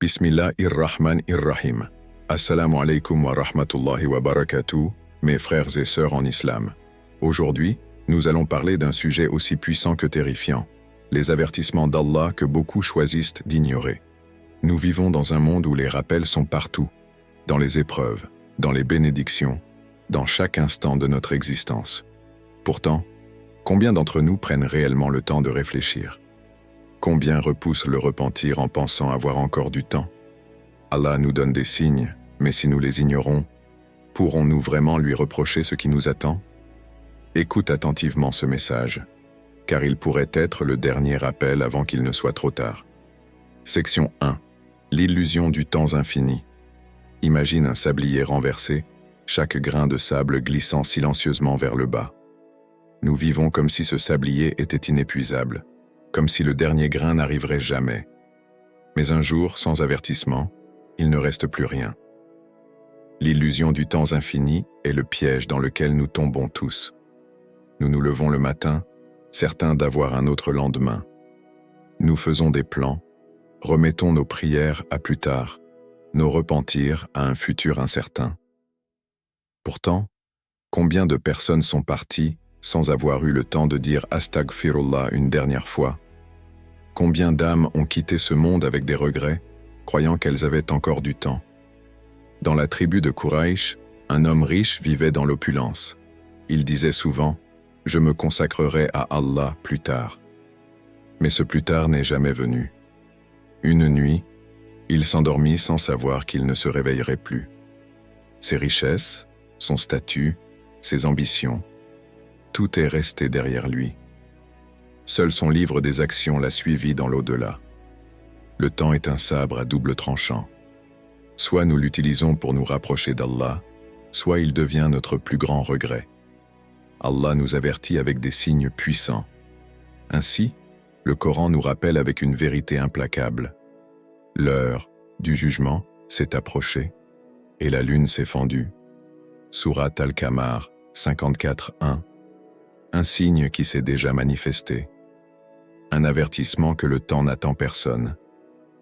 Bismillahir-Rahman-ir-Rahim. Assalamu alaikum wa rahmatullahi wa barakatuh, mes frères et sœurs en islam. Aujourd'hui, nous allons parler d'un sujet aussi puissant que terrifiant, les avertissements d'Allah que beaucoup choisissent d'ignorer. Nous vivons dans un monde où les rappels sont partout, dans les épreuves, dans les bénédictions, dans chaque instant de notre existence. Pourtant, combien d'entre nous prennent réellement le temps de réfléchir? Combien repoussent le repentir en pensant avoir encore du temps? Allah nous donne des signes, mais si nous les ignorons, pourrons-nous vraiment lui reprocher ce qui nous attend? Écoute attentivement ce message, car il pourrait être le dernier appel avant qu'il ne soit trop tard. Section 1. L'illusion du temps infini. Imagine un sablier renversé, chaque grain de sable glissant silencieusement vers le bas. Nous vivons comme si ce sablier était inépuisable, comme si le dernier grain n'arriverait jamais. Mais un jour, sans avertissement, il ne reste plus rien. L'illusion du temps infini est le piège dans lequel nous tombons tous. Nous nous levons le matin, certains d'avoir un autre lendemain. Nous faisons des plans, remettons nos prières à plus tard, nos repentirs à un futur incertain. Pourtant, combien de personnes sont parties sans avoir eu le temps de dire « Astaghfirullah » une dernière fois? Combien d'âmes ont quitté ce monde avec des regrets, croyant qu'elles avaient encore du temps? Dans la tribu de Quraysh, un homme riche vivait dans l'opulence. Il disait souvent « Je me consacrerai à Allah plus tard ». Mais ce plus tard n'est jamais venu. Une nuit, il s'endormit sans savoir qu'il ne se réveillerait plus. Ses richesses, son statut, ses ambitions, tout est resté derrière lui. Seul son livre des actions l'a suivi dans l'au-delà. Le temps est un sabre à double tranchant. Soit nous l'utilisons pour nous rapprocher d'Allah, soit il devient notre plus grand regret. Allah nous avertit avec des signes puissants. Ainsi, le Coran nous rappelle avec une vérité implacable. L'heure du jugement s'est approchée et la lune s'est fendue. Sourate Al-Qamar 54:1. Un signe qui s'est déjà manifesté. Un avertissement que le temps n'attend personne.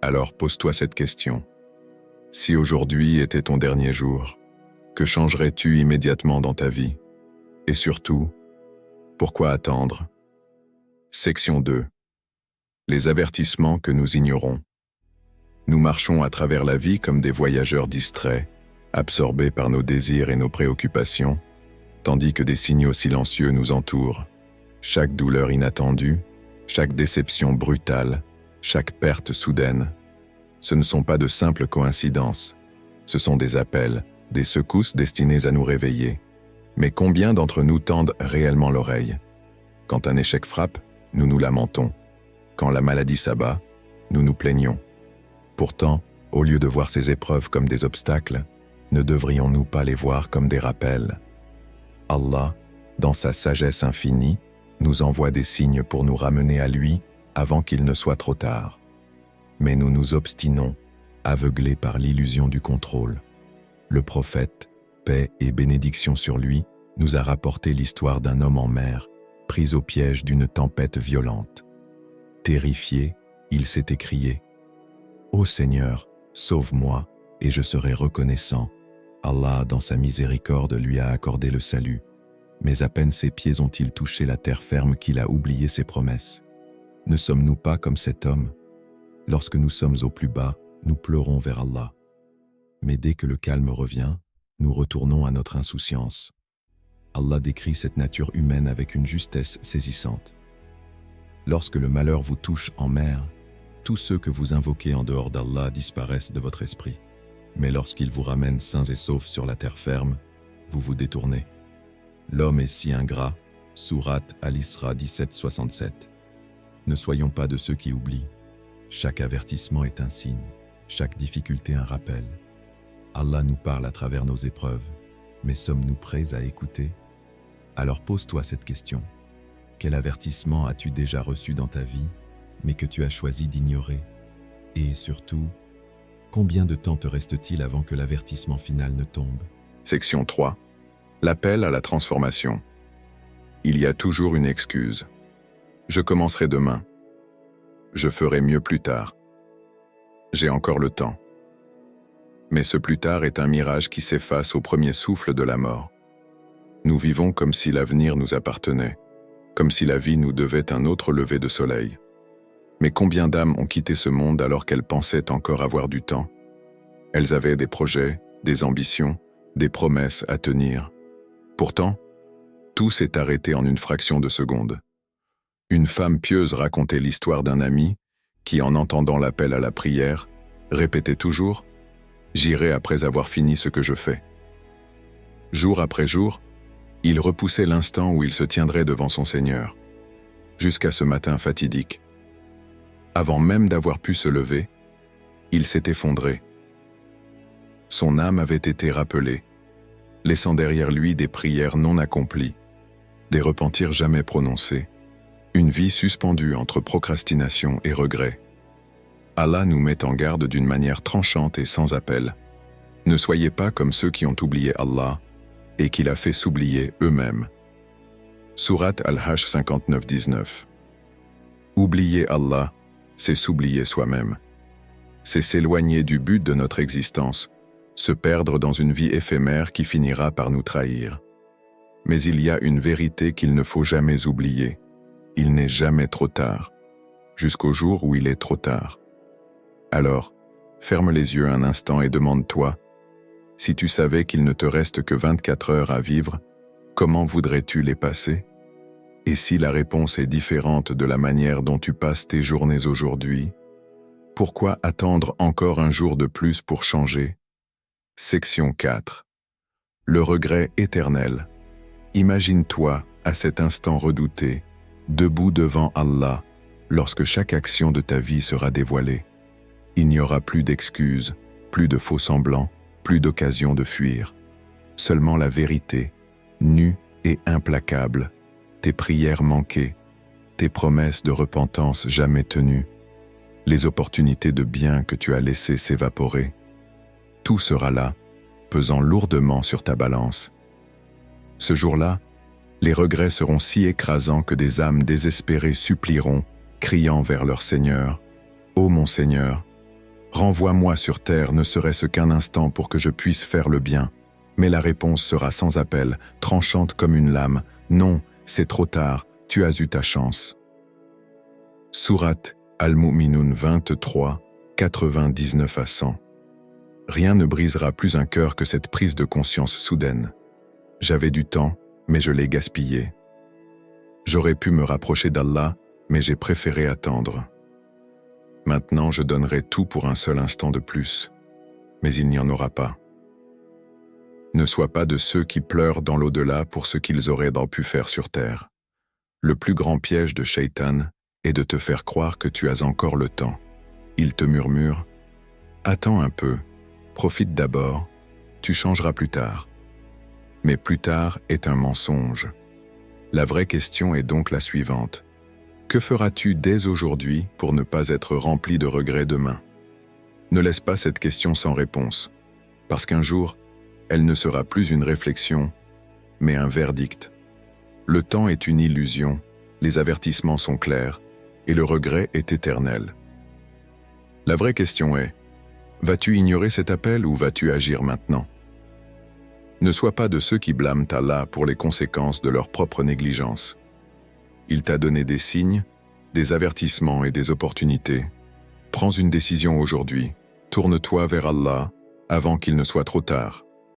Alors pose-toi cette question. Si aujourd'hui était ton dernier jour, que changerais-tu immédiatement dans ta vie? Et surtout, pourquoi attendre? Section 2. Les avertissements que nous ignorons. Nous marchons à travers la vie comme des voyageurs distraits, absorbés par nos désirs et nos préoccupations, tandis que des signaux silencieux nous entourent. Chaque douleur inattendue, chaque déception brutale, chaque perte soudaine. Ce ne sont pas de simples coïncidences. Ce sont des appels, des secousses destinées à nous réveiller. Mais combien d'entre nous tendent réellement l'oreille? Quand un échec frappe, nous nous lamentons. Quand la maladie s'abat, nous nous plaignons. Pourtant, au lieu de voir ces épreuves comme des obstacles, ne devrions-nous pas les voir comme des rappels? Allah, dans sa sagesse infinie, nous envoie des signes pour nous ramener à lui avant qu'il ne soit trop tard. Mais nous nous obstinons, aveuglés par l'illusion du contrôle. Le prophète, paix et bénédiction sur lui, nous a rapporté l'histoire d'un homme en mer, pris au piège d'une tempête violente. Terrifié, il s'est écrié « Ô Seigneur, sauve-moi, et je serai reconnaissant. » Allah, dans sa miséricorde, lui a accordé le salut. Mais à peine ses pieds ont-ils touché la terre ferme qu'il a oublié ses promesses. Ne sommes-nous pas comme cet homme? Lorsque nous sommes au plus bas, nous pleurons vers Allah. Mais dès que le calme revient, nous retournons à notre insouciance. Allah décrit cette nature humaine avec une justesse saisissante. Lorsque le malheur vous touche en mer, tous ceux que vous invoquez en dehors d'Allah disparaissent de votre esprit. Mais lorsqu'il vous ramène sains et saufs sur la terre ferme, vous vous détournez. L'homme est si ingrat, Sourate Al-Isra 17:67. Ne soyons pas de ceux qui oublient. Chaque avertissement est un signe, chaque difficulté un rappel. Allah nous parle à travers nos épreuves, mais sommes-nous prêts à écouter? Alors pose-toi cette question. Quel avertissement as-tu déjà reçu dans ta vie, mais que tu as choisi d'ignorer? Et surtout, combien de temps te reste-t-il avant que l'avertissement final ne tombe? Section 3. L'appel à la transformation. Il y a toujours une excuse. Je commencerai demain. Je ferai mieux plus tard. j'ai encore le temps. Mais ce plus tard est un mirage qui s'efface au premier souffle de la mort. Nous vivons comme si l'avenir nous appartenait, comme si la vie nous devait un autre lever de soleil. Mais combien d'âmes ont quitté ce monde alors qu'elles pensaient encore avoir du temps? Elles avaient des projets, des ambitions, des promesses à tenir. Pourtant, tout s'est arrêté en une fraction de seconde. Une femme pieuse racontait l'histoire d'un ami qui, en entendant l'appel à la prière, répétait toujours « J'irai après avoir fini ce que je fais ». Jour après jour, il repoussait l'instant où il se tiendrait devant son Seigneur, jusqu'à ce matin fatidique. Avant même d'avoir pu se lever, il s'est effondré. Son âme avait été rappelée, laissant derrière lui des prières non accomplies, des repentirs jamais prononcés, une vie suspendue entre procrastination et regret. Allah nous met en garde d'une manière tranchante et sans appel. Ne soyez pas comme ceux qui ont oublié Allah et qu'il a fait s'oublier eux-mêmes. Sourate Al-Hajj 59-19. Oublier Allah, c'est s'oublier soi-même. C'est s'éloigner du but de notre existence, se perdre dans une vie éphémère qui finira par nous trahir. Mais il y a une vérité qu'il ne faut jamais oublier. Il n'est jamais trop tard, jusqu'au jour où il est trop tard. Alors, ferme les yeux un instant et demande-toi, si tu savais qu'il ne te reste que 24 heures à vivre, comment voudrais-tu les passer? Et si la réponse est différente de la manière dont tu passes tes journées aujourd'hui, pourquoi attendre encore un jour de plus pour changer? Section 4. Le regret éternel. Imagine-toi, à cet instant redouté, debout devant Allah, lorsque chaque action de ta vie sera dévoilée. Il n'y aura plus d'excuses, plus de faux-semblants, plus d'occasion de fuir. Seulement la vérité, nue et implacable, tes prières manquées, tes promesses de repentance jamais tenues, les opportunités de bien que tu as laissées s'évaporer. Tout sera là, pesant lourdement sur ta balance. Ce jour-là, les regrets seront si écrasants que des âmes désespérées supplieront, criant vers leur Seigneur, « Ô mon Seigneur, renvoie-moi sur terre ne serait-ce qu'un instant pour que je puisse faire le bien. » Mais la réponse sera sans appel, tranchante comme une lame, « Non, c'est trop tard, tu as eu ta chance. » Sourate Al-Mu'minun 23, 99 à 100. Rien ne brisera plus un cœur que cette prise de conscience soudaine. J'avais du temps, mais je l'ai gaspillé. J'aurais pu me rapprocher d'Allah, mais j'ai préféré attendre. Maintenant, je donnerai tout pour un seul instant de plus, mais il n'y en aura pas. Ne sois pas de ceux qui pleurent dans l'au-delà pour ce qu'ils auraient pu faire sur terre. Le plus grand piège de Shaitan est de te faire croire que tu as encore le temps. Il te murmure « Attends un peu, profite d'abord, tu changeras plus tard. » Mais plus tard est un mensonge. La vraie question est donc la suivante. Que feras-tu dès aujourd'hui pour ne pas être rempli de regrets demain? Ne laisse pas cette question sans réponse, parce qu'un jour, elle ne sera plus une réflexion, mais un verdict. Le temps est une illusion, les avertissements sont clairs, et le regret est éternel. La vraie question est, vas-tu ignorer cet appel ou vas-tu agir maintenant? Ne sois pas de ceux qui blâment Allah pour les conséquences de leur propre négligence. Il t'a donné des signes, des avertissements et des opportunités. Prends une décision aujourd'hui, tourne-toi vers Allah avant qu'il ne soit trop tard.